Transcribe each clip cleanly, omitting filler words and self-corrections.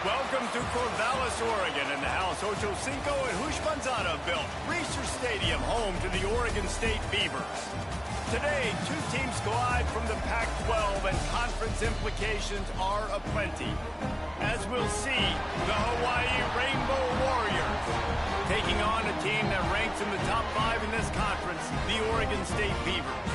Welcome to Corvallis, Oregon, in the house Ocho Cinco and Hush Manzana built. Reser Stadium, home to the Oregon State Beavers. Today, two teams collide from the Pac-12, and conference implications are aplenty. As we'll see, the Hawaii Rainbow Warriors taking on a team that ranks in the top 5 in this conference, the Oregon State Beavers.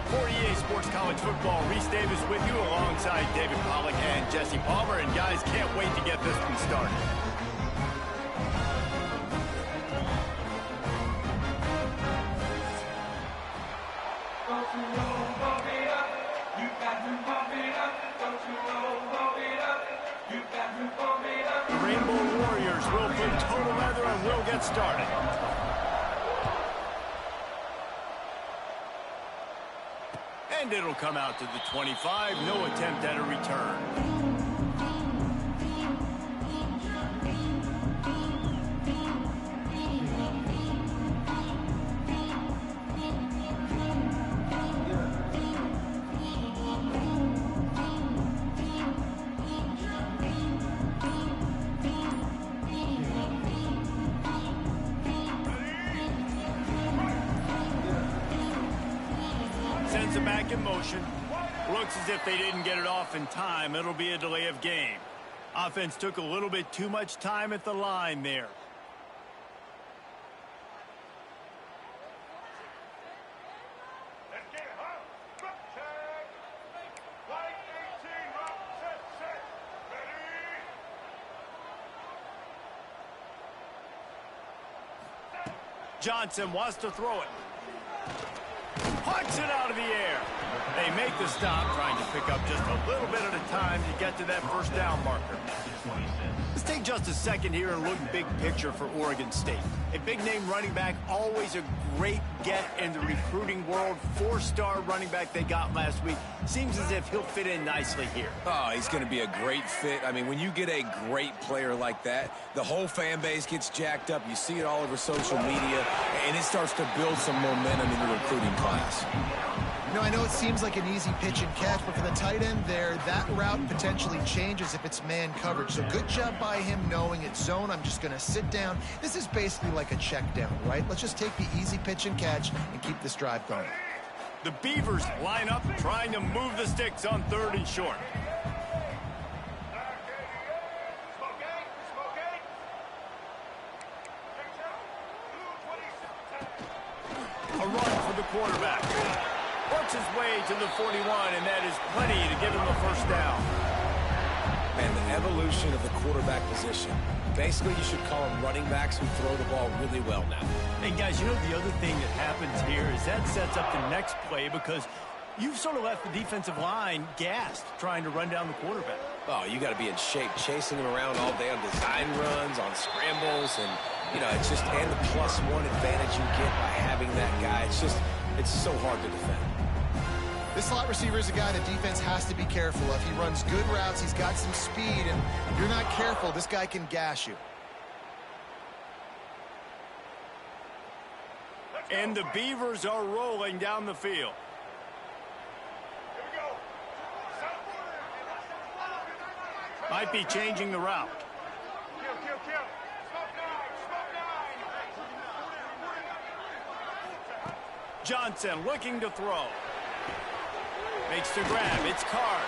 For EA Sports College Football, Reese Davis with you alongside David Pollack and Jesse Palmer. And guys, can't wait to get this one started. The Rainbow Warriors will put total leather and will get started. And it'll come out to the 25. No attempt at a return. Sends it back in motion. Looks as if they didn't get it off in time. It'll be a delay of game. Offense took a little bit too much time at the line there. Johnson wants to throw it. Pucks it out of the air. They make the stop, trying to pick up just a little bit at a time to get to that first down marker. Let's take just a second here and look big picture for Oregon State. A big-name running back, always a great get in the recruiting world. 4-star running back they got last week. Seems as if he'll fit in nicely here. Oh, he's going to be a great fit. I mean, when you get a great player like that, the whole fan base gets jacked up. You see it all over social media, and it starts to build some momentum in the recruiting class. You know, I know it seems like an easy pitch and catch, but for the tight end there, that route potentially changes if it's man coverage. So good job by him knowing it's zone. I'm just going to sit down. This is basically like a check down, right? Let's just take the easy pitch and catch and keep this drive going. The Beavers line up, trying to move the sticks on 3rd and short. A run for the quarterback. Works his way to the 41, and that is plenty to give him a first down. And the evolution of the quarterback position. Basically, you should call them running backs who throw the ball really well now. Hey, guys, you know the other thing that happens here is that sets up the next play because you've sort of left the defensive line gassed trying to run down the quarterback. Oh, you got to be in shape, chasing him around all day on design runs, on scrambles, and, you know, it's just, and the +1 advantage you get by having that guy. It's so hard to defend. This slot receiver is a guy the defense has to be careful of. He runs good routes. He's got some speed, and if you're not careful, this guy can gash you. And the Beavers are rolling down the field. Might be changing the route. Johnson looking to throw. Makes the grab. It's Card.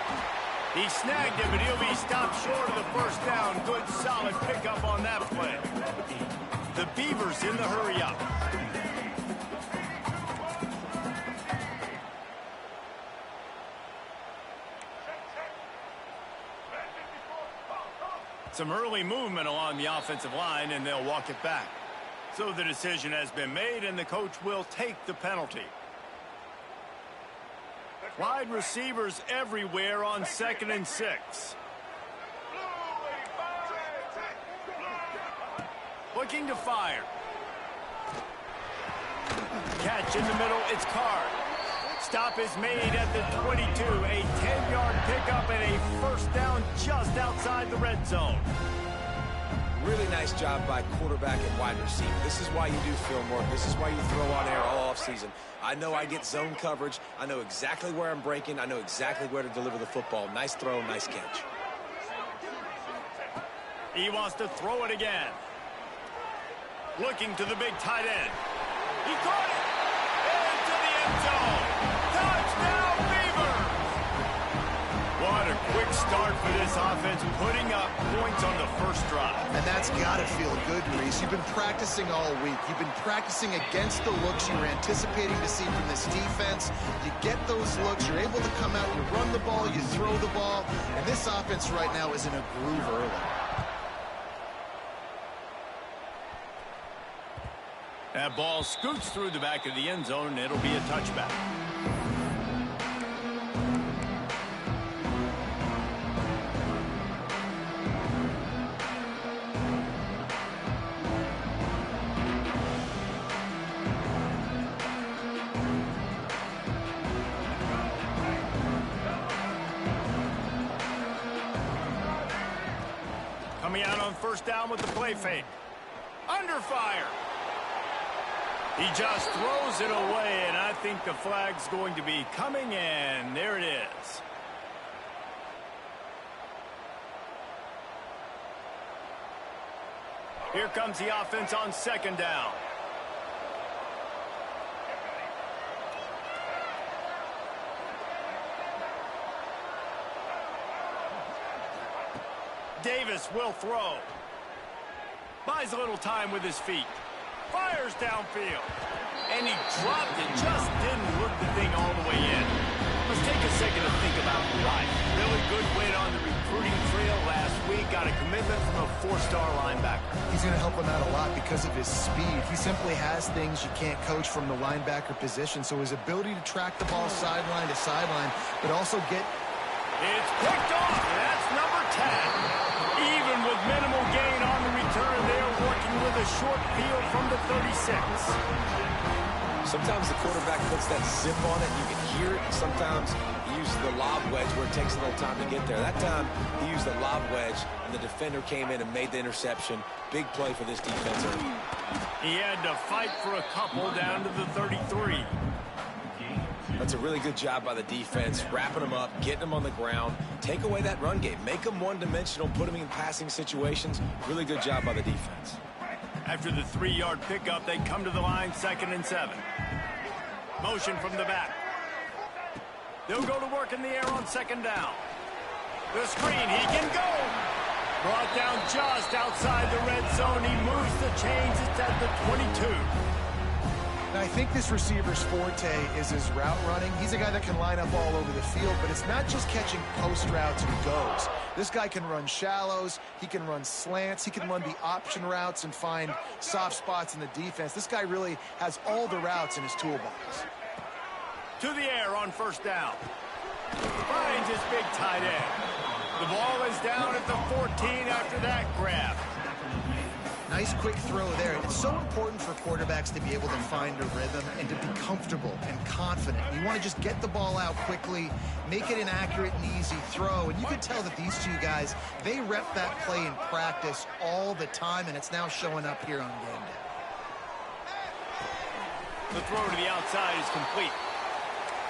He snagged him, but he'll be stopped short of the first down. Good, solid pickup on that play. The Beavers in the hurry up. Some early movement along the offensive line, and they'll walk it back. So the decision has been made, and the coach will take the penalty. Wide receivers everywhere on 2nd and 6. Looking to fire. Catch in the middle, it's Card. Stop is made at the 22. A 10-yard pickup and a first down just outside the red zone. Really nice job by quarterback and wide receiver. This is why you do film work. This is why you throw on air all offseason. I know I get zone coverage. I know exactly where I'm breaking. I know exactly where to deliver the football. Nice throw, nice catch. He wants to throw it again. Looking to the big tight end. He caught it! Into the end zone! Touchdown, Beavers! What a quick start for this offense, putting up points on the first drive. And that's got to feel good, Reese. You've been practicing all week. You've been practicing against the looks you were anticipating to see from this defense. You get those looks, you're able to come out, you run the ball, you throw the ball, and this offense right now is in a groove early. That ball scoots through the back of the end zone, and it'll be a touchback. Coming out on first down with the play fake. Under fire. He just throws it away, and I think the flag's going to be coming in. There it is. Here comes the offense on second down. Davis will throw. Buys a little time with his feet. Fires downfield. And he dropped it. Just didn't hook the thing all the way in. Let's take a second to think about why. Really good win on the recruiting trail last week. Got a commitment from a 4-star linebacker. He's going to help him out a lot because of his speed. He simply has things you can't coach from the linebacker position. So his ability to track the ball sideline to sideline, but also get... It's picked off. That's number 10. Even with minimal gain on the return, they are working with a short field from the 36. Sometimes the quarterback puts that zip on it, you can hear it. Sometimes he uses the lob wedge where it takes a little time to get there. That time, he used the lob wedge, and the defender came in and made the interception. Big play for this defense. He had to fight for a couple down to the 33. That's a really good job by the defense, wrapping them up, getting them on the ground. Take away that run game. Make them one-dimensional, put them in passing situations. Really good job by the defense. After the 3-yard pickup, they come to the line, 2nd and 7. Motion from the back. They'll go to work in the air on 2nd down. The screen, he can go. Brought down just outside the red zone. He moves the chains. It's at the 22. Now, I think this receiver's forte is his route running. He's a guy that can line up all over the field, but it's not just catching post routes and goes. This guy can run shallows, he can run slants, he can run the option routes and find soft spots in the defense. This guy really has all the routes in his toolbox. To the air on 1st down. Finds his big tight end. The ball is down at the 14 after that grab. Nice quick throw there. It's so important for quarterbacks to be able to find a rhythm and to be comfortable and confident. You want to just get the ball out quickly, make it an accurate and easy throw. And you can tell that these two guys, they rep that play in practice all the time, and it's now showing up here on game day. The throw to the outside is complete.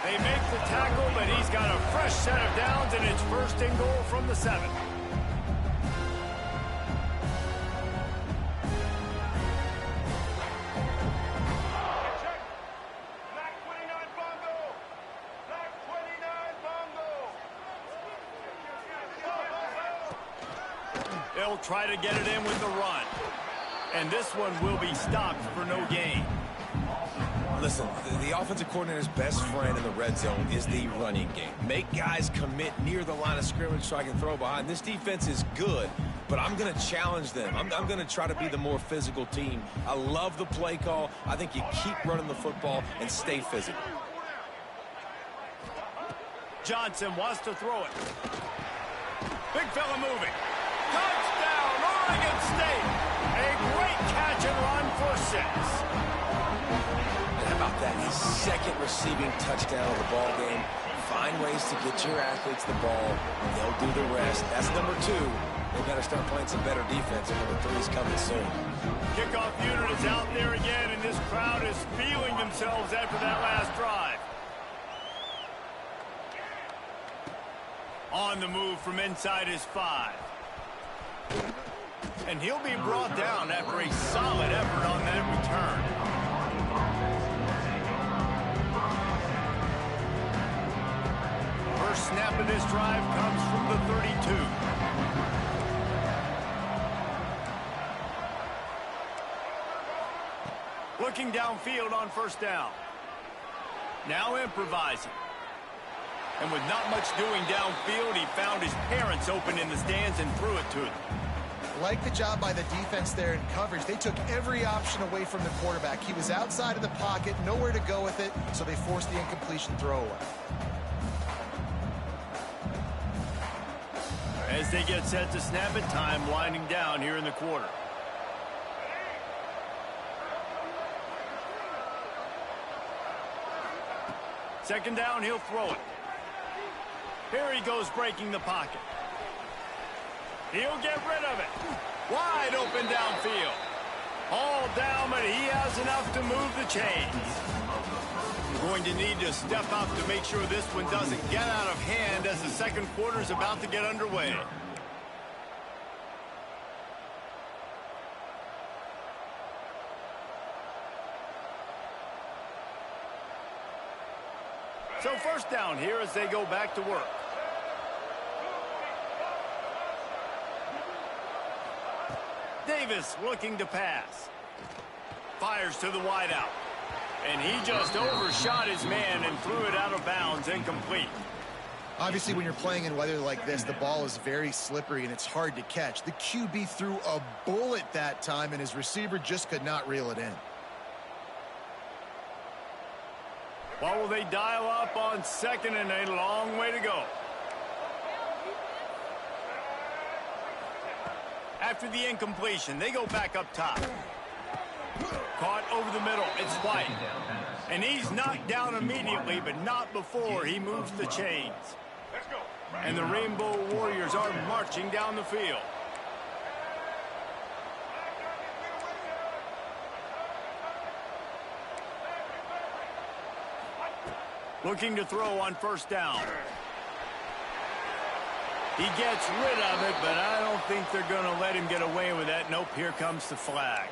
They make the tackle, but he's got a fresh set of downs, and it's 1st and goal from the 7. They'll try to get it in with the run. And this one will be stopped for no gain. Listen, the offensive coordinator's best friend in the red zone is the running game. Make guys commit near the line of scrimmage so I can throw behind. This defense is good, but I'm going to challenge them. I'm going to try to be the more physical team. I love the play call. I think you keep running the football and stay physical. Johnson wants to throw it. Big fella moving. Touchdown, Oregon State. A great catch and run for 6. How about that? His 2nd receiving touchdown of the ball game. Find ways to get your athletes the ball. They'll do the rest. That's number 2. They better start playing some better defense, and number 3 is coming soon. Kickoff unit is out there again, and this crowd is feeling themselves after that last drive. On the move from inside his 5. And he'll be brought down after a solid effort on that return. First snap of this drive comes from the 32. Looking downfield on first down. Now improvising. And with not much doing downfield, he found his parents open in the stands and threw it to them. Like the job by the defense there in coverage. They took every option away from the quarterback. He was outside of the pocket, nowhere to go with it, so they forced the incompletion throwaway. As they get set to snap it, time winding down here in the quarter. Second down, he'll throw it. Here he goes breaking the pocket. He'll get rid of it. Wide open downfield. All down, but he has enough to move the chains. Going to need to step up to make sure this one doesn't get out of hand as the second quarter is about to get underway. So first down here as they go back to work. Davis looking to pass. Fires to the wideout. And he just overshot his man and threw it out of bounds, incomplete. Obviously, when you're playing in weather like this, the ball is very slippery and it's hard to catch. The QB threw a bullet that time, and his receiver just could not reel it in. What will they dial up on second and a long way to go? After the incompletion, they go back up top. Caught over the middle. It's White. And he's knocked down immediately, but not before he moves the chains. And the Rainbow Warriors are marching down the field. Looking to throw on first down. He gets rid of it, but I don't think they're going to let him get away with that. Nope, here comes the flag.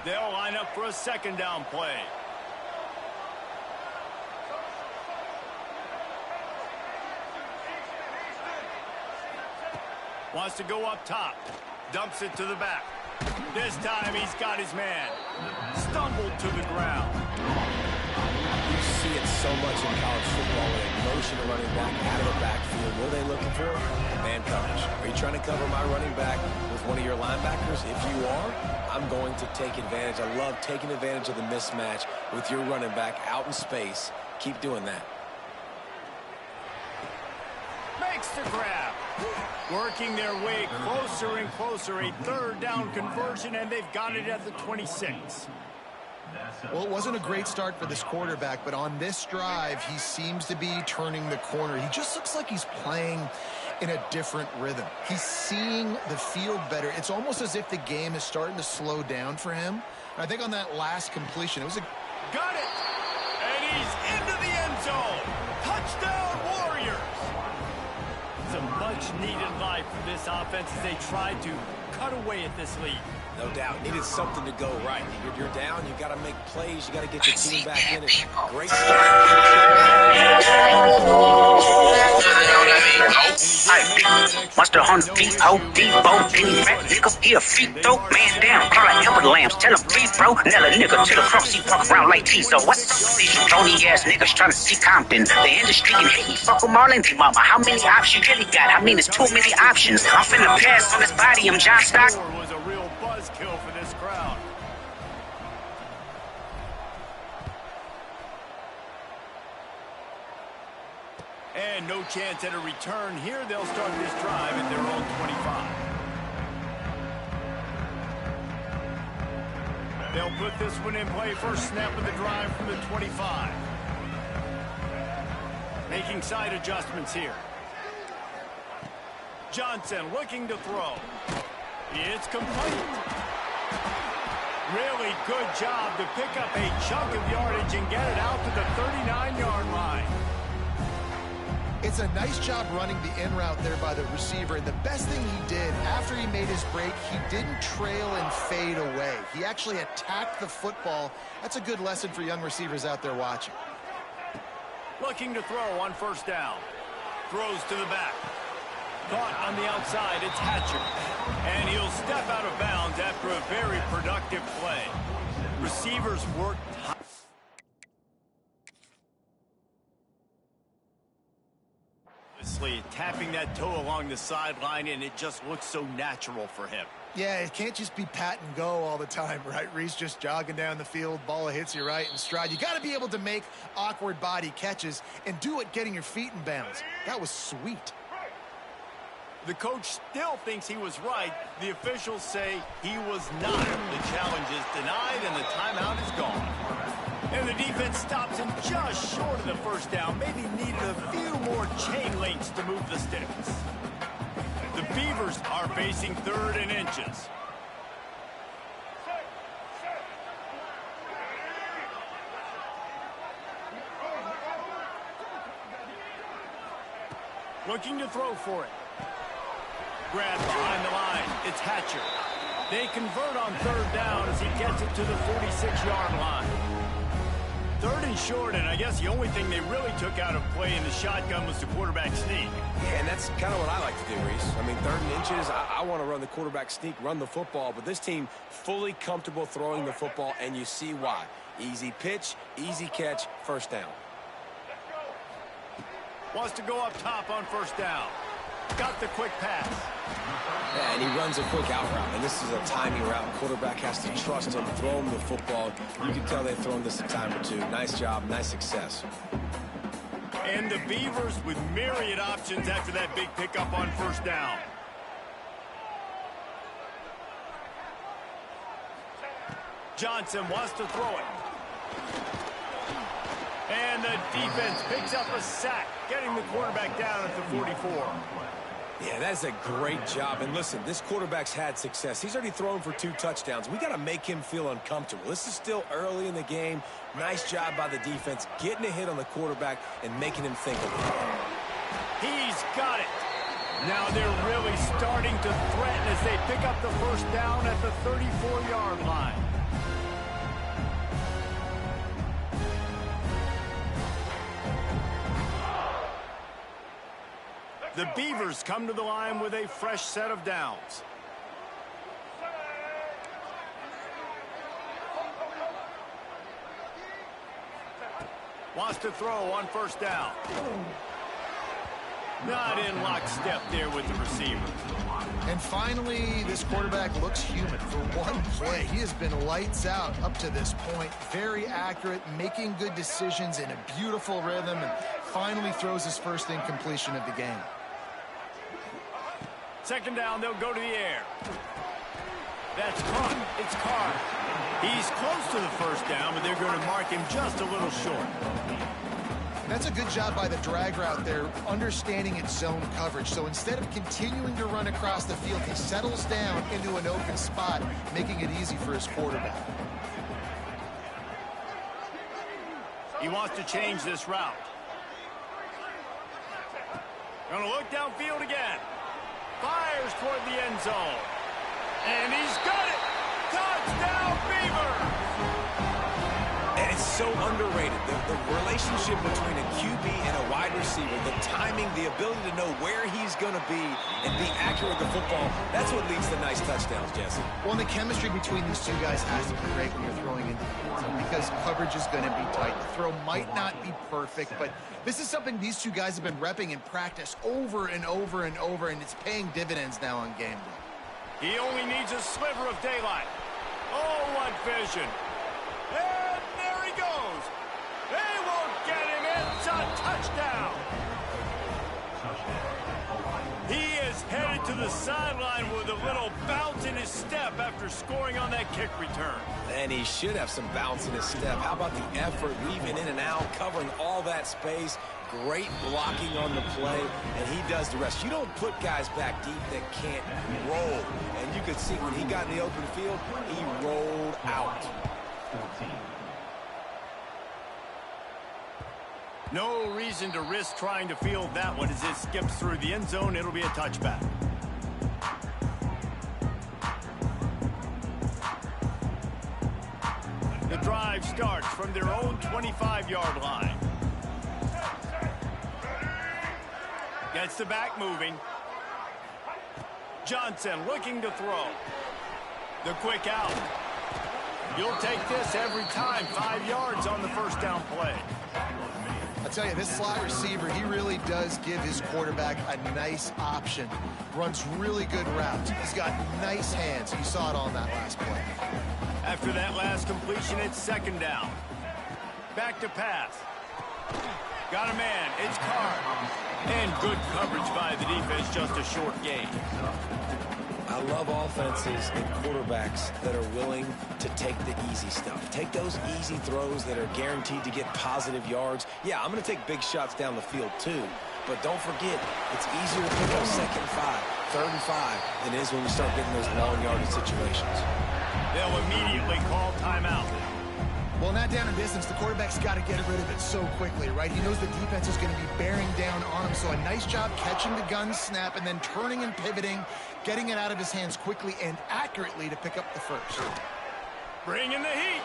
They'll line up for a second down play. Wants to go up top. Dumps it to the back. This time he's got his man. Stumbled to the ground. You see it so much in college football with a motion of running back out of the backfield. What are they looking for? Man coverage. Are you trying to cover my running back with one of your linebackers? If you are, I'm going to take advantage. I love taking advantage of the mismatch with your running back out in space. Keep doing that. Makes the grab. Working their way closer and closer. A third down conversion, and they've got it at the 26. Well, it wasn't a great start for this quarterback, but on this drive, he seems to be turning the corner. He just looks like he's playing in a different rhythm. He's seeing the field better. It's almost as if the game is starting to slow down for him. I think on that last completion, it was a... Got it! And he's into the end zone. Touchdown, Warriors! Some much-needed life for this offense as they tried to cut away at this lead. No doubt. Needed something to go right. You're down. You got to make plays. You got to get your team back in it. Great start. Monster Hunt Depot, Penny Fat nigga, he a feet throw, man down, call like Elwood Lambs, tell him free throw, nail a nigga till the cross, he walk around like T, so what? These drony ass niggas trying to see Compton, the industry can hate me, fuck them all into mama, how many options you really got? I mean, it's too many options, I'm finna pass on his body, I'm John Stock. Was a real buzzkill for this crowd. And no chance at a return here. They'll start this drive at their own 25. They'll put this one in play. First snap of the drive from the 25. Making side adjustments here. Johnson looking to throw. It's complete. Really good job to pick up a chunk of yardage and get it out to the 39-yard line. It's a nice job running the in route there by the receiver. And the best thing he did after he made his break, he didn't trail and fade away. He actually attacked the football. That's a good lesson for young receivers out there watching. Looking to throw on first down. Throws to the back. Caught on the outside, it's Hatcher. And he'll step out of bounds after a very productive play. Receivers work tapping that toe along the sideline, and it just looks so natural for him. Yeah, it can't just be pat and go all the time, right? Reese just jogging down the field, ball hits you right in stride. You got to be able to make awkward body catches and do it getting your feet in bounds. That was sweet. The coach still thinks he was right. The officials say he was not. The challenge is denied, and the timeout is gone. And the defense stops him just short of the first down. Maybe needed a few more chain links to move the sticks. The Beavers are facing 3rd and inches. Looking to throw for it. Grabbed behind the line. It's Hatcher. They convert on 3rd down as he gets it to the 46-yard line. 3rd and short, and I guess the only thing they really took out of play in the shotgun was the quarterback sneak. Yeah, and that's kind of what I like to do, Reese. I mean, 3rd and inches, I want to run the quarterback sneak, run the football, but this team fully comfortable throwing the football, and you see why. Easy pitch, easy catch, first down. Wants to go up top on first down. Got the quick pass. Yeah, and he runs a quick out route, and this is a timing route. Quarterback has to trust him, throw him the football. You can tell they've thrown this a time or two. Nice job, nice success. And the Beavers with myriad options after that big pickup on first down. Johnson wants to throw it. And the defense picks up a sack, getting the quarterback down at the 44. Yeah, that's a great job. And listen, this quarterback's had success. He's already thrown for 2 touchdowns. We got to make him feel uncomfortable. This is still early in the game. Nice job by the defense, getting a hit on the quarterback and making him think of it. He's got it. Now they're really starting to threaten as they pick up the first down at the 34-yard line. The Beavers come to the line with a fresh set of downs. Wants to throw on first down. Not in lockstep there with the receiver. And finally, this quarterback looks human for one play. He has been lights out up to this point. Very accurate, making good decisions in a beautiful rhythm, and finally throws his first incompletion of the game. 2nd down, they'll go to the air. That's caught. It's Carr. He's close to the first down, but they're going to mark him just a little short. That's a good job by the drag route there, understanding its zone coverage. So instead of continuing to run across the field, he settles down into an open spot, making it easy for his quarterback. He wants to change this route. Going to look downfield again. Fires toward the end zone. And he's got it! Touchdown, Beavers! And it's so underrated. The relationship between a QB and a wide receiver, the timing, the ability to know where he's going to be and be accurate with the football, that's what leads to nice touchdowns, Jesse. Well, the chemistry between these two guys has to be great when you're throwing into the end zone because coverage is going to be tight. The throw might not be perfect, but this is something these two guys have been repping in practice over and over and over, and it's paying dividends now on game day. He only needs a sliver of daylight. Oh, what vision. And there he goes. They won't get him. It's a touchdown. He is headed to the sideline with a little bounce in his step after scoring on that kick return. And he should have some bounce in his step. How about the effort, weaving in and out, covering all that space. Great blocking on the play, and he does the rest. You don't put guys back deep that can't roll. And you could see when he got in the open field, he rolled out. No reason to risk trying to field that one as it skips through the end zone. It'll be a touchback. The drive starts from their own 25-yard line. Gets the back moving. Johnson looking to throw. The quick out. You'll take this every time. 5 yards on the first down play. I'll tell you, this slot receiver, he really does give his quarterback a nice option. Runs really good routes. He's got nice hands. You saw it on that last play. After that last completion, it's second down. Back to pass. Got a man. It's Carr. And good coverage by the defense, just a short gain. I love offenses and quarterbacks that are willing to take the easy stuff. Take those easy throws that are guaranteed to get positive yards. Yeah, I'm going to take big shots down the field too. But don't forget, it's easier to pick up 2nd and 5, 3rd and 5 than it is when we start getting those long yardage situations. They'll immediately call timeout. Well, in that down and distance, the quarterback's got to get rid of it so quickly, right? He knows the defense is going to be bearing down on him, so a nice job catching the gun snap and then turning and pivoting, getting it out of his hands quickly and accurately to pick up the first. Bring in the heat.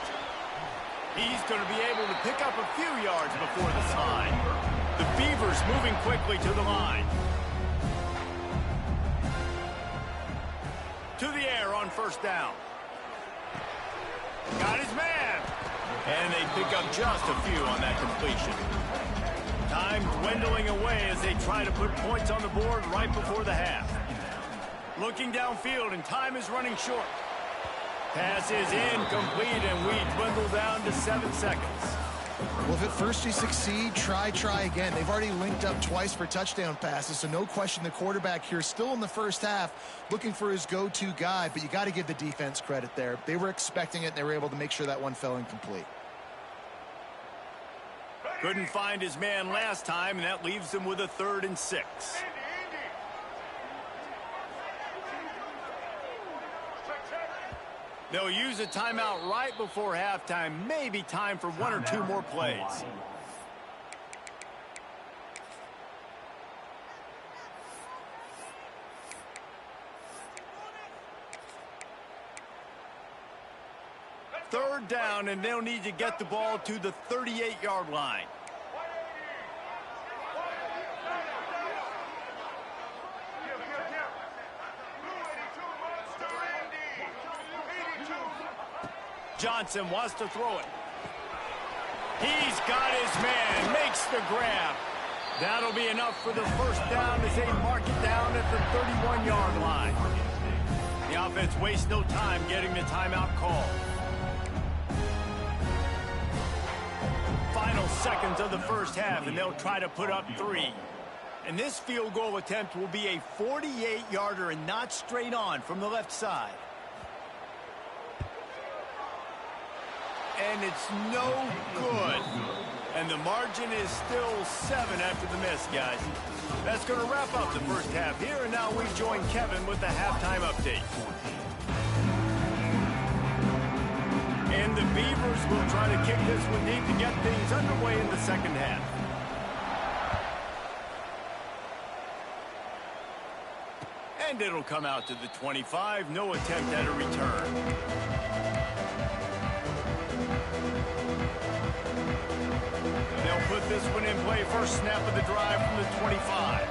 He's going to be able to pick up a few yards before the slide. The Beavers moving quickly to the line. To the air on first down. Got his man. And they pick up just a few on that completion. Time dwindling away as they try to put points on the board right before the half. Looking downfield, and time is running short. Pass is incomplete, and we dwindle down to 7 seconds. Well, if at first you succeed, try again. They've already linked up twice for touchdown passes, so no question the quarterback here still in the first half looking for his go-to guy, but you got to give the defense credit there. They were expecting it, and they were able to make sure that one fell incomplete. Couldn't find his man last time, and that leaves them with a 3rd and 6. They'll use a timeout right before halftime. Maybe time for 1 or 2 more plays. Third down, and they'll need to get the ball to the 38-yard line. Johnson wants to throw it. He's got his man, makes the grab. That'll be enough for the first down as they mark it down at the 31-yard line. The offense wastes no time getting the timeout call. Final seconds of the first half, and they'll try to put up 3. And this field goal attempt will be a 48-yarder and not straight on from the left side. And it's no good. And the margin is still 7 after the miss, guys. That's going to wrap up the first half here, and now we join Kevin with the halftime update. And the Beavers will try to kick this one deep to get things underway in the second half. And it'll come out to the 25. No attempt at a return. They'll put this one in play. First snap of the drive from the 25.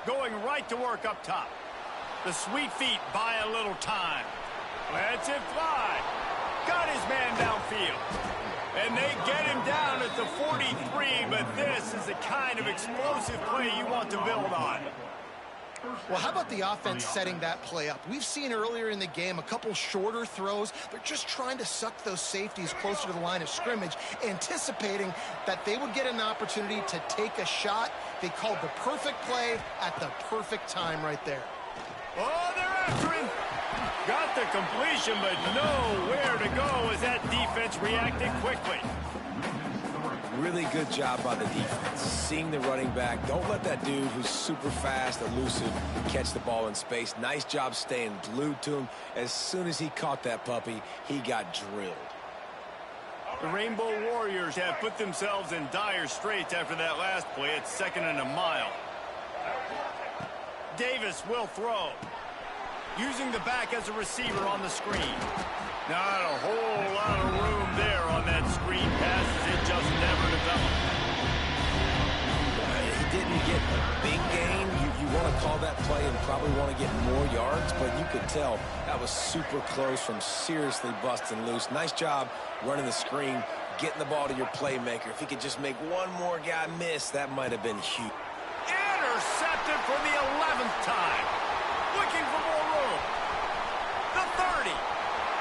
Going right to work up top. The sweet feet buy a little time. Lets it fly. Got his man downfield. And they get him down at the 43, but this is the kind of explosive play you want to build on. Well, how about the offense setting that play up? We've seen earlier in the game a couple shorter throws. They're just trying to suck those safeties closer to the line of scrimmage, anticipating that they would get an opportunity to take a shot. They called the perfect play at the perfect time right there. Oh, they're after him. Got the completion, but nowhere to go as that defense reacted quickly. Really good job by the defense. Seeing the running back. Don't let that dude who's super fast, elusive, catch the ball in space. Nice job staying glued to him. As soon as he caught that puppy, he got drilled. The Rainbow Warriors have put themselves in dire straits after that last play. It's 2nd and a mile. Davis will throw. Using the back as a receiver on the screen. Not a whole lot of room there on that screen pass as it just never developed. He didn't get a big gain. You want to call that play and probably want to get more yards, but you could tell that was super close from seriously busting loose. Nice job running the screen, getting the ball to your playmaker. If he could just make one more guy miss, that might have been huge. Intercepted for the 11th time. Looking for more room. The 30.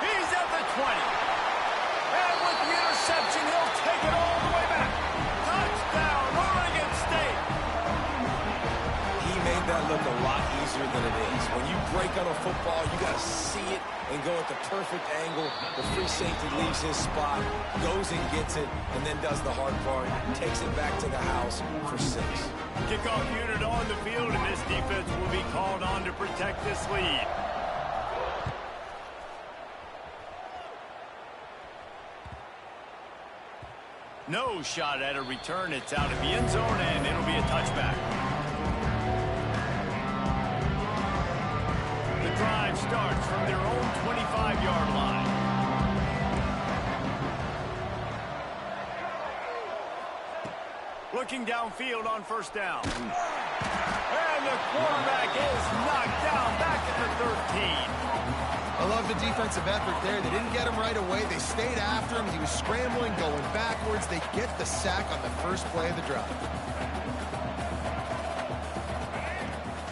He's at the 20. And with the interception, he'll take it all the way back. Touchdown, Oregon State. He made that look a lot easier than it is. When you break on a football, you got to see it and go at the perfect angle. The free safety leaves his spot, goes and gets it, and then does the hard part, takes it back to the house for 6. Kickoff unit on the field, and this defense will be called on to protect this lead. No shot at a return. It's out of the end zone, and it'll be a touchback. The drive starts from their own 25-yard line. Looking downfield on 1st down. And the quarterback is knocked down back at the 13. I love the defensive effort there. They didn't get him right away. They stayed after him. He was scrambling, going backwards. They get the sack on the first play of the drive.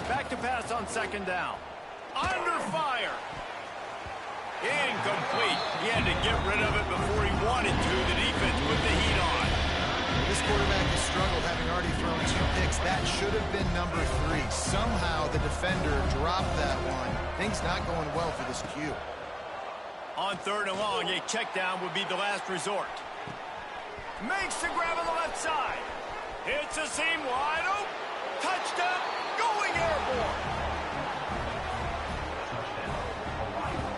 Back to pass on 2nd down. Under fire. Incomplete. He had to get rid of it before he wanted to. The defense put the heat on. This quarterback has struggled, having already thrown 2 picks. That should have been number 3. Somehow the defender dropped that one. Things not going well for this Q. On 3rd and long, a check down would be the last resort. Makes the grab on the left side. Hits a seam wide open. Touchdown, going airborne.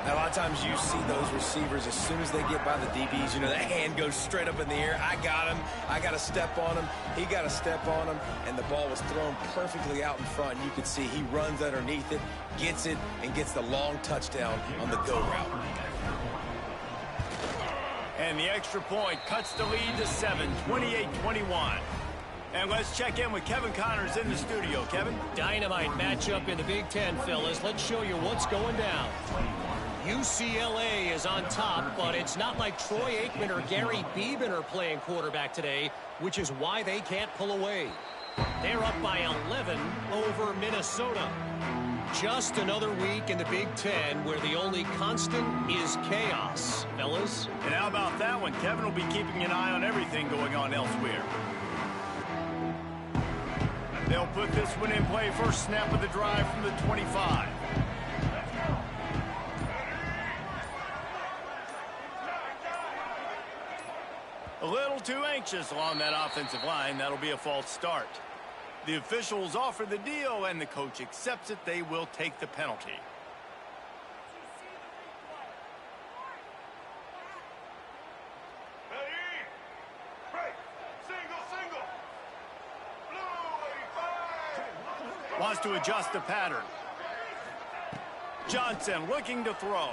Now, a lot of times you see those receivers, as soon as they get by the DBs, you know, that hand goes straight up in the air. I got him. I got to step on him. He got to step on him. And the ball was thrown perfectly out in front. You could see he runs underneath it, gets it, and gets the long touchdown on the go route. And the extra point cuts the lead to 7, 28-21. And let's check in with Kevin Connors in the studio. Kevin? Dynamite matchup in the Big Ten, fellas. Let's show you what's going down. UCLA is on top, but it's not like Troy Aikman or Gary Beeman are playing quarterback today, which is why they can't pull away. They're up by 11 over Minnesota. Just another week in the Big Ten where the only constant is chaos, fellas. And how about that one? Kevin will be keeping an eye on everything going on elsewhere. They'll put this one in play. First snap of the drive from the 25. A little too anxious along that offensive line. That'll be a false start. The officials offer the deal, and the coach accepts it. They will take the penalty. Wants to adjust the pattern. Johnson looking to throw.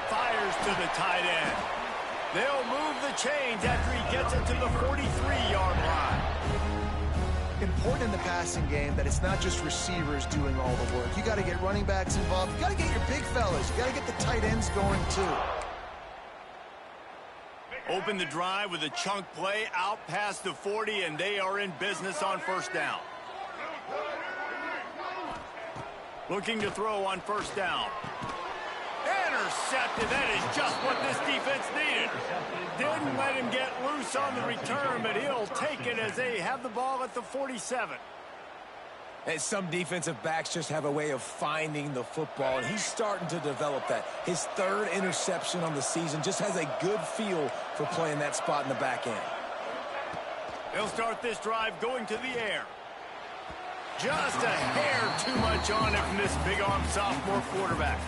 Fires to the tight end. They'll move the chains after he gets it to the 43-yard line. Important in the passing game that it's not just receivers doing all the work. You got to get running backs involved. You got to get your big fellas. You got to get the tight ends going too. Open the drive with a chunk play out past the 40, and they are in business on 1st down. Looking to throw on 1st down. Intercepted. That is just what this defense needed. Didn't let him get loose on the return, but he'll take it as they have the ball at the 47. And some defensive backs just have a way of finding the football, and he's starting to develop that. His third interception on the season, just has a good feel for playing that spot in the back end. They'll start this drive going to the air. Just a hair too much on it from this big-arm sophomore quarterback.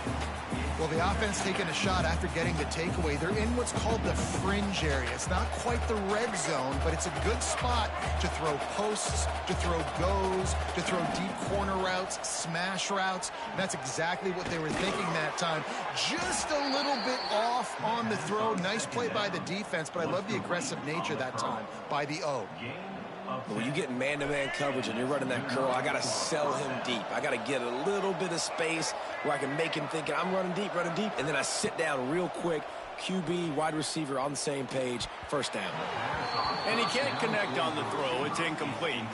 Well, the offense taking a shot after getting the takeaway. They're in what's called the fringe area. It's not quite the red zone, but it's a good spot to throw posts, to throw goes, to throw deep corner routes, smash routes. And that's exactly what they were thinking that time. Just a little bit off on the throw. Nice play by the defense, but I love the aggressive nature that time by the O. When you get man-to-man coverage and you're running that curl, I got to sell him deep. I got to get a little bit of space where I can make him think I'm running deep, and then I sit down real quick. QB, wide receiver on the same page, first down. And he can't connect on the throw. It's incomplete.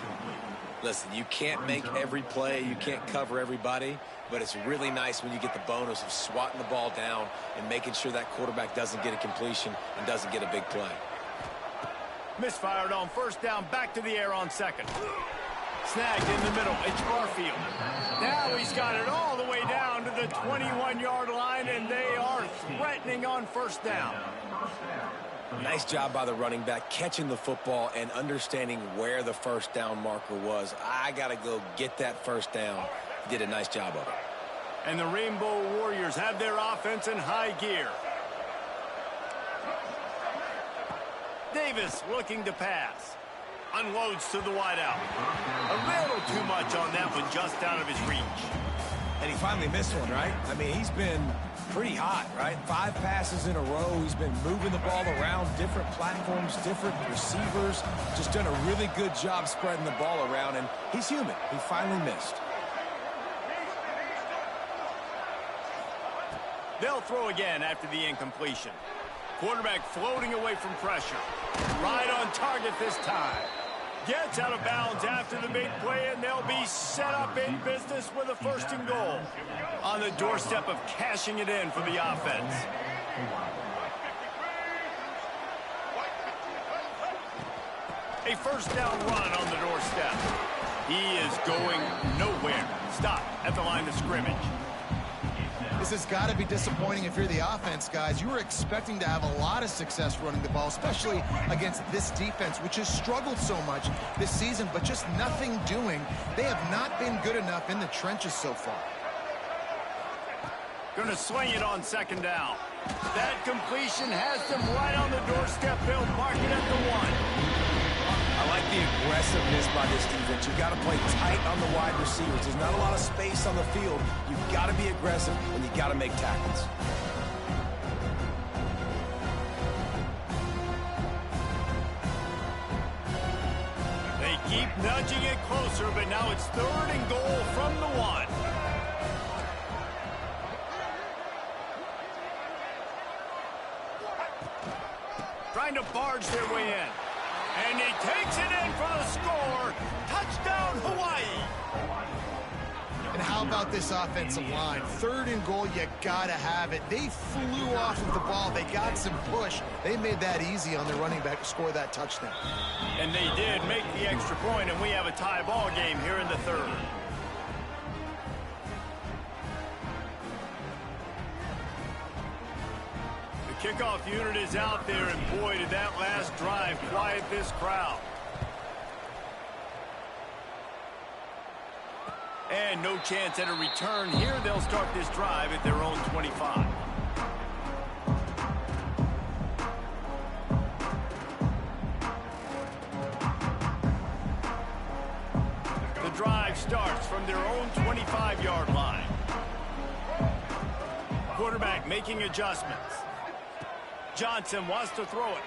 Listen, you can't make every play. You can't cover everybody, but it's really nice when you get the bonus of swatting the ball down and making sure that quarterback doesn't get a completion and doesn't get a big play. Misfired on first down, back to the air on second. Snagged in the middle, it's Barfield. Now he's got it all the way down to the 21-yard line, and they are threatening on first down. Nice job by the running back, catching the football and understanding where the first down marker was. I got to go get that first down. He did a nice job of it. And the Rainbow Warriors have their offense in high gear. Davis looking to pass. Unloads to the wideout. A little too much on that one, just out of his reach. And he finally missed one, right? I mean, he's been pretty hot, right? 5 passes in a row. He's been moving the ball around, different platforms, different receivers. Just done a really good job spreading the ball around, and he's human. He finally missed. They'll throw again after the incompletion. Quarterback floating away from pressure. Right on target this time. Gets out of bounds after the big play, and they'll be set up in business with a first and goal. On the doorstep of cashing it in for the offense. A first down run on the doorstep. He is going nowhere. Stop at the line of scrimmage. This has got to be disappointing if you're the offense, guys. You were expecting to have a lot of success running the ball, especially against this defense, which has struggled so much this season, but just nothing doing. They have not been good enough in the trenches so far. Going to swing it on second down. That completion has them right on the doorstep. They'll mark it at the 1. I like the aggressiveness by this defense. You've got to play tight on the wide receivers. There's not a lot of space on the field. You've got to be aggressive, and you've got to make tackles. They keep nudging it closer, but now it's third and goal from the 1. Trying to barge their way in. And he takes it in for the score. Touchdown, Hawaii. And how about this offensive line? Third and goal, you got to have it. They flew off of the ball. They got some push. They made that easy on their running back to score that touchdown. And they did make the extra point, and we have a tie ball game here in the third. Kickoff unit is out there, and boy, did that last drive quiet this crowd. And no chance at a return here. They'll start this drive at their own 25. The drive starts from their own 25-yard line. Quarterback making adjustments. Johnson wants to throw it.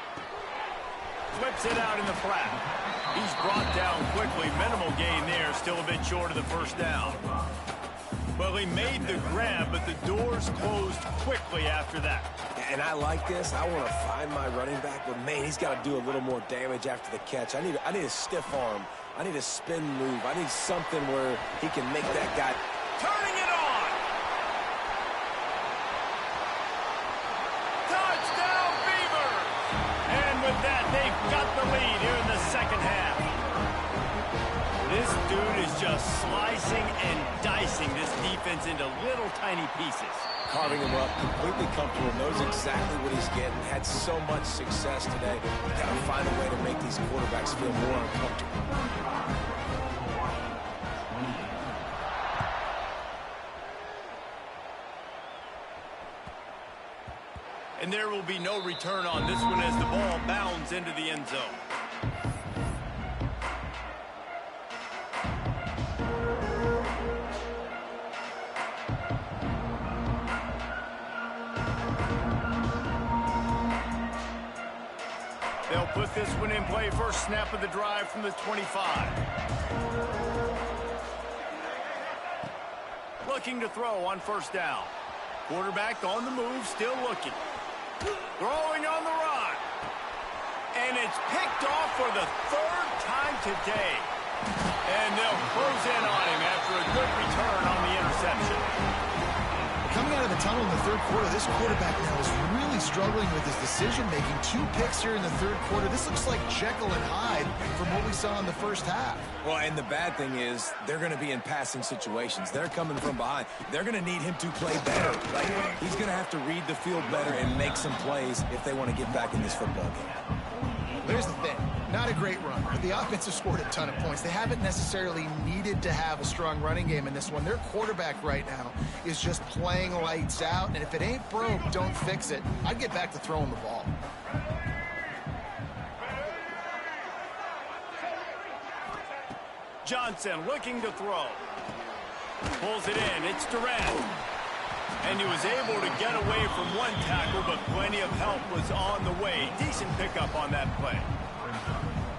Flips it out in the flat. He's brought down quickly. Minimal gain there. Still a bit short of the first down. Well, he made the grab, but the doors closed quickly after that. And I like this. I want to find my running back, but, man, he's got to do a little more damage after the catch. I need a stiff arm. I need a spin move. I need something where he can make that guy. Turning it on. Touchdown, Beavers! And with that, they've got the lead here in the second half. This dude is just just slicing and dicing this defense into little tiny pieces. Carving him up, completely comfortable, knows exactly what he's getting. Had so much success today. You got to find a way to make these quarterbacks feel more uncomfortable. And there will be no return on this one as the ball bounds into the end zone. They'll put this one in play. First snap of the drive from the 25. Looking to throw on first down. Quarterback on the move, still looking. Throwing on the run. And it's picked off for the third time today. And they'll close in on him after a good return on the interception. Coming out of the tunnel in the third quarter, this quarterback now is really struggling with his decision-making. 2 picks here in the third quarter. This looks like Jekyll and Hyde from what we saw in the first half. Well, and the bad thing is they're going to be in passing situations. They're coming from behind. They're going to need him to play better. Like, he's going to have to read the field better and make some plays if they want to get back in this football game. Here's the thing. Not a great run, but the offense has scored a ton of points. They haven't necessarily needed to have a strong running game in this one. Their quarterback right now is just playing lights out, and if it ain't broke, don't fix it. I'd get back to throwing the ball. Johnson looking to throw. Pulls it in. It's Durant. And he was able to get away from one tackle, but plenty of help was on the way. Decent pickup on that play.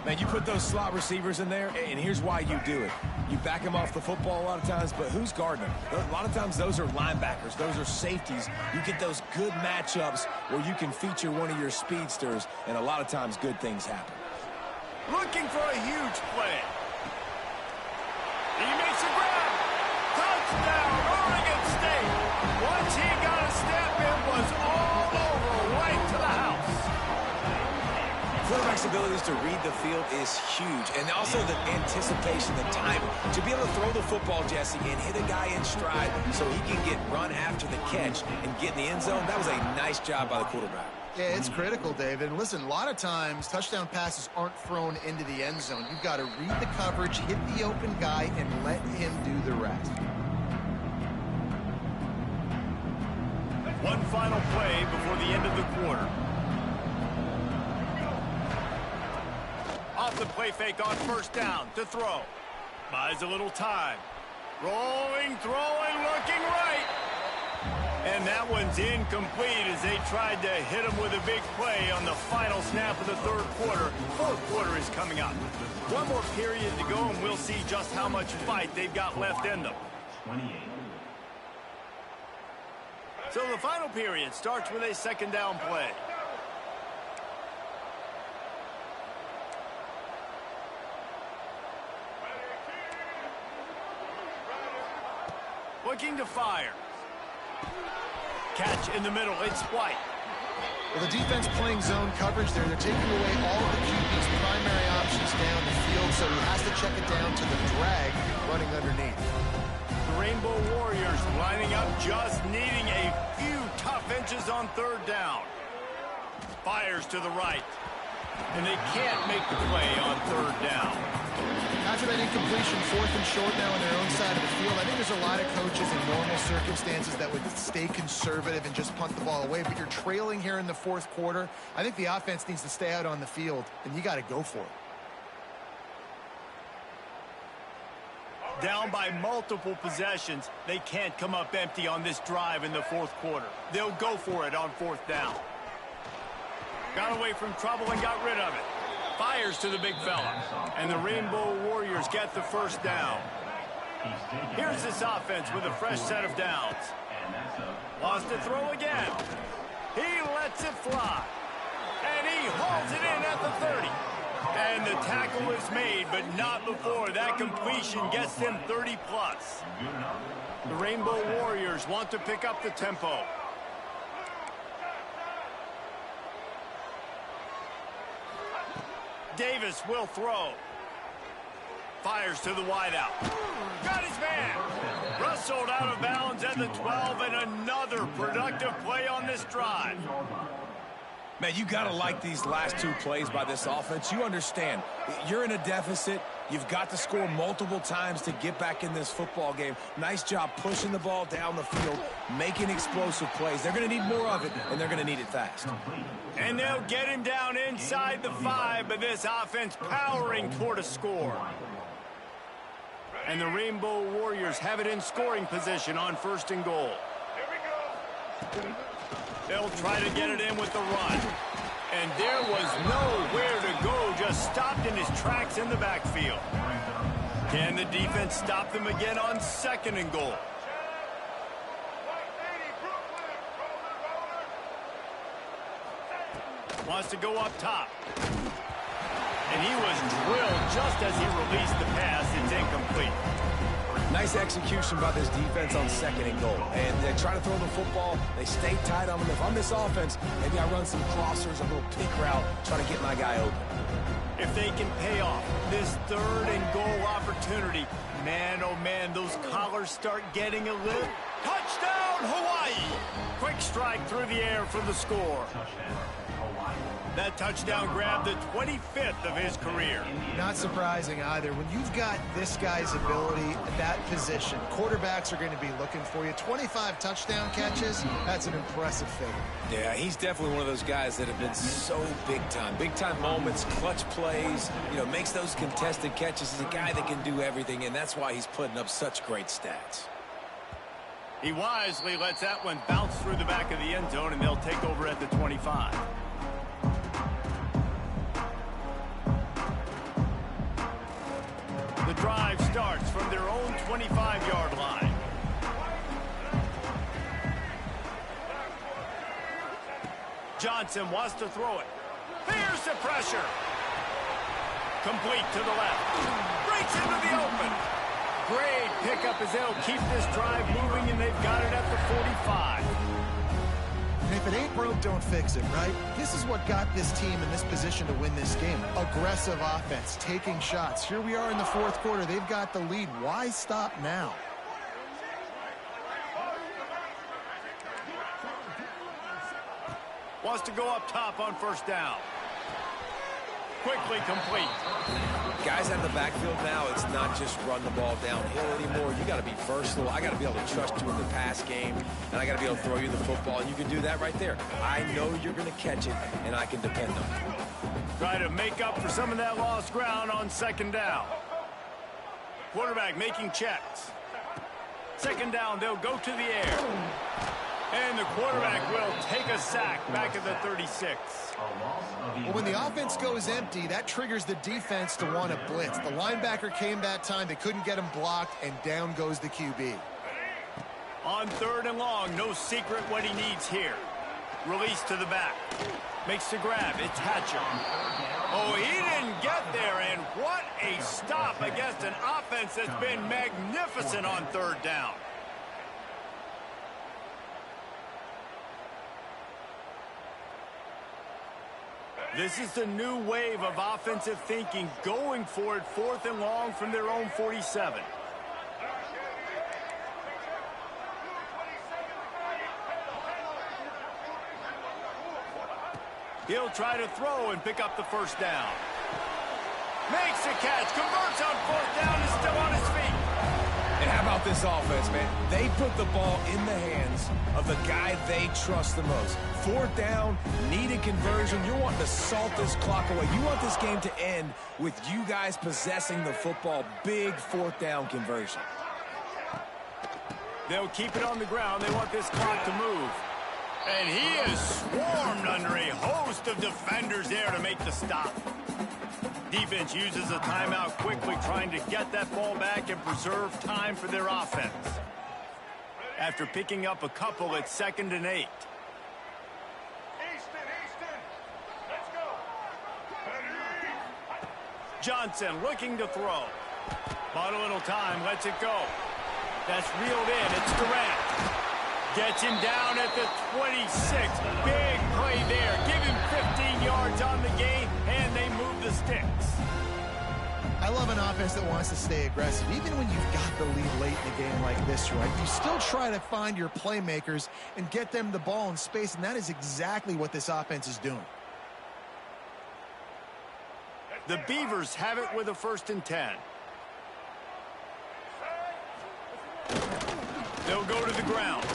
Man, you put those slot receivers in there, and here's why you do it. You back them off the football a lot of times, but who's guarding them? A lot of times those are linebackers. Those are safeties. You get those good matchups where you can feature one of your speedsters, and a lot of times good things happen. Looking for a huge play. He makes a grab. Touchdown, Oregon State. Once he got a step in, was all over, right to the house. Quarterback's abilities to read the field is huge, and also the anticipation, the timing. To be able to throw the football, Jesse, and hit a guy in stride so he can get run after the catch and get in the end zone, that was a nice job by the quarterback. Yeah, it's critical, David. And listen, a lot of times touchdown passes aren't thrown into the end zone. You've got to read the coverage, hit the open guy, and let him do the rest. One final play before the end of the quarter. Off the play fake on first down to throw. Buys a little time. Rolling, throwing, looking right. And that one's incomplete as they tried to hit him with a big play on the final snap of the third quarter. Fourth quarter is coming up. One more period to go, and we'll see just how much fight they've got left in them. So the final period starts with a second down play. Looking to fire. Catch in the middle. It's White. Well, the defense playing zone coverage there. They're taking away all of the QB's primary options down the field, so he has to check it down to the drag running underneath. The Rainbow Warriors lining up, just needing a few tough inches on third down. Fires to the right. And they can't make the play on third down. After that incompletion, fourth and short now on their own side of the field, I think there's a lot of coaches in normal circumstances that would stay conservative and just punt the ball away. But you're trailing here in the fourth quarter. I think the offense needs to stay out on the field, and you got to go for it. Down by multiple possessions, they can't come up empty on this drive in the fourth quarter. They'll go for it on fourth down. Got away from trouble and got rid of it. Fires to the big fella. And the Rainbow Warriors get the first down. Here's this offense with a fresh set of downs. Lost to throw again. He lets it fly. And he hauls it in at the 30. And the tackle is made, but not before that completion gets them 30 plus. The Rainbow Warriors want to pick up the tempo. Davis will throw. Fires to the wideout. Got his man. Wrestled out of bounds at the 12, and another productive play on this drive. Man, you got to like these last two plays by this offense. You understand, you're in a deficit. You've got to score multiple times to get back in this football game. Nice job pushing the ball down the field, making explosive plays. They're going to need more of it, and they're going to need it fast. And they'll get him down inside the 5, but this offense powering toward a score. And the Rainbow Warriors have it in scoring position on 1st and goal. They'll try to get it in with the run. And there was nowhere to go, just stopped in his tracks in the backfield. Can the defense stop them again on 2nd and goal? Wants to go up top. And he was drilled just as he released the pass. It's incomplete. Nice execution by this defense on 2nd and goal. And they try to throw the football. They stay tight on them. If I'm this offense, maybe I run some crossers, a little pick route, try to get my guy open. If they can pay off this 3rd and goal opportunity, man, oh man, those collars start getting a lift. Touchdown, Hawaii! Quick strike through the air for the score. That touchdown grabbed the 25th of his career. Not surprising either. When you've got this guy's ability at that position, quarterbacks are going to be looking for you. 25 touchdown catches, that's an impressive figure. Yeah, he's definitely one of those guys that have been so big time. Big time moments, clutch plays, makes those contested catches. He's a guy that can do everything, and that's why he's putting up such great stats. He wisely lets that one bounce through the back of the end zone, and they'll take over at the 25. The drive starts from their own 25-yard line. Johnson wants to throw it. Here's the pressure. Complete to the left. Breaks into the open. Great pickup as they'll keep this drive moving, and they've got it at the 45. And if it ain't broke, don't fix it, right? This is what got this team in this position to win this game. Aggressive offense, taking shots. Here we are in the 4th quarter. They've got the lead. Why stop now? Wants to go up top on 1st down. Quickly complete. Guys out of the backfield now, it's not just run the ball downhill anymore. You got to be versatile. I got to be able to trust you in the pass game, and I got to be able to throw you the football, and you can do that right there. I know you're going to catch it, and I can depend on it. Try to make up for some of that lost ground on 2nd down. Quarterback making checks. 2nd down, they'll go to the air. And the quarterback will take a sack back at the 36. Well, when the offense goes empty, that triggers the defense to want to blitz. The linebacker came that time. They couldn't get him blocked, and down goes the QB. On 3rd and long, no secret what he needs here. Release to the back. Makes the grab. It's Hatcher. Oh, he didn't get there, and what a stop against an offense that's been magnificent on 3rd down. This is the new wave of offensive thinking, going for it 4th and long from their own 47. He'll try to throw and pick up the 1st down. Makes the catch, converts on 4th down, is still on his feet. And how about this offense, man? They put the ball in the hands of the guy they trust the most. 4th down, needed conversion. You're wanting to salt this clock away. You want this game to end with you guys possessing the football. Big 4th down conversion. They'll keep it on the ground. They want this clock to move. And he is swarmed under a host of defenders there to make the stop. Defense uses a timeout quickly, trying to get that ball back and preserve time for their offense. After picking up a couple, it's 2nd and 8. Johnson looking to throw. Bought a little time, lets it go. That's reeled in, it's Durant. Gets him down at the 26. Big play there. Give him 15 yards on the game, and they move the sticks. I love an offense that wants to stay aggressive. Even when you've got the lead late in a game like this, right, you still try to find your playmakers and get them the ball in space, and that is exactly what this offense is doing. The Beavers have it with a 1st and 10. They'll go to the ground.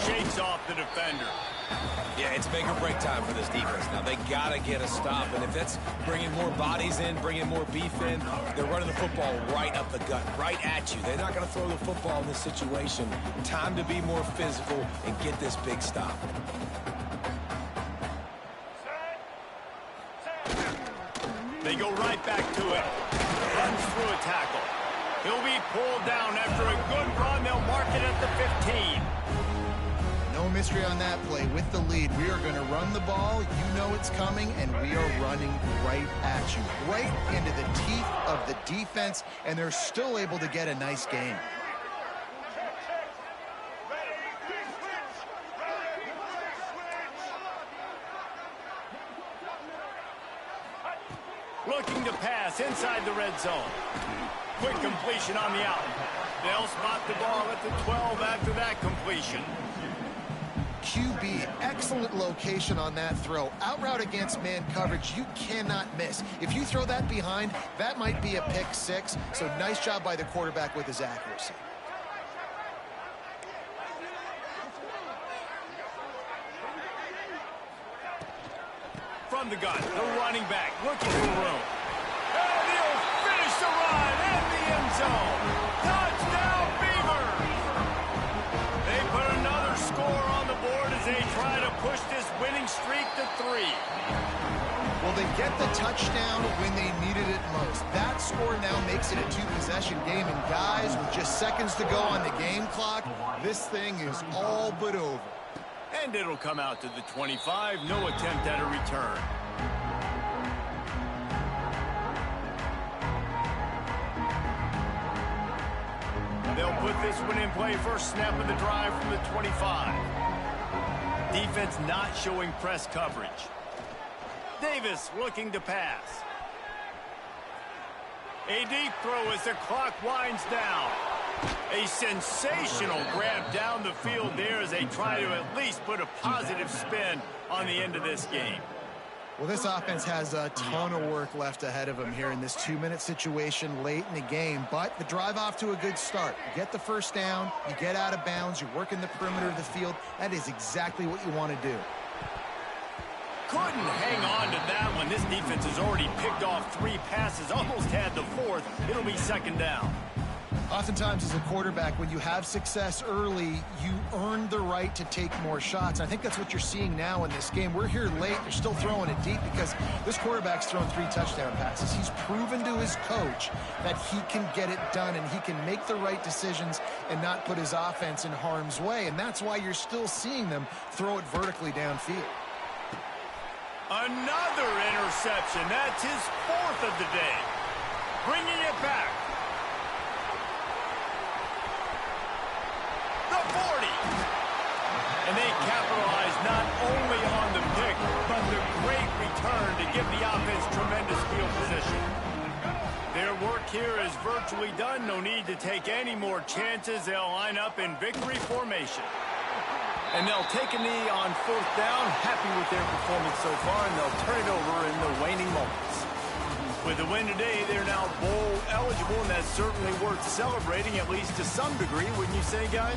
Shakes off the defender. Yeah, it's make or break time for this defense. Now, they got to get a stop, and if that's bringing more bodies in, bringing more beef in, they're running the football right up the gut, right at you. They're not going to throw the football in this situation. Time to be more physical and get this big stop. They go right back to it. Runs through a tackle. He'll be pulled down after a good run. They'll mark it at the 15. No mystery on that play. With the lead, we are going to run the ball. You know it's coming, and we are running right at you. Right into the teeth of the defense, and they're still able to get a nice game. Looking to pass inside the red zone. Quick completion on the out. They'll spot the ball at the 12 after that completion. QB, excellent location on that throw. Out route against man coverage, you cannot miss. If you throw that behind, that might be a pick 6. So nice job by the quarterback with his accuracy. From the gun, the running back looking for room. And he'll finish the run in the end zone. Touchdown, Beavers! They put another score on the board as they try to push this winning streak to 3. Well, they get the touchdown when they needed it most. That score now makes it a 2-possession game. And guys, with just seconds to go on the game clock, this thing is all but over. And it'll come out to the 25. No attempt at a return. They'll put this one in play. First snap of the drive from the 25. Defense not showing press coverage. Davis looking to pass. A deep throw as the clock winds down. A sensational grab down the field there as they try to at least put a positive spin on the end of this game. Well, this offense has a ton of work left ahead of them here in this 2-minute situation late in the game, but the drive off to a good start. You get the first down, you get out of bounds, you're working the perimeter of the field. That is exactly what you want to do. Couldn't hang on to that one. This defense has already picked off 3 passes, almost had the 4th. It'll be 2nd down. Oftentimes as a quarterback, when you have success early, you earn the right to take more shots. I think that's what you're seeing now in this game. We're here late. They're still throwing it deep because this quarterback's thrown 3 touchdown passes. He's proven to his coach that he can get it done and he can make the right decisions and not put his offense in harm's way. And that's why you're still seeing them throw it vertically downfield. Another interception. That's his 4th of the day. Bringing it back. The 40. And they capitalize not only on the pick, but the great return to give the offense tremendous field position. Their work here is virtually done. No need to take any more chances. They'll line up in victory formation. And they'll take a knee on 4th down. Happy with their performance so far, and they'll turn it over in the waning moments. With the win today, they're now bowl eligible, and that's certainly worth celebrating, at least to some degree, wouldn't you say, guys?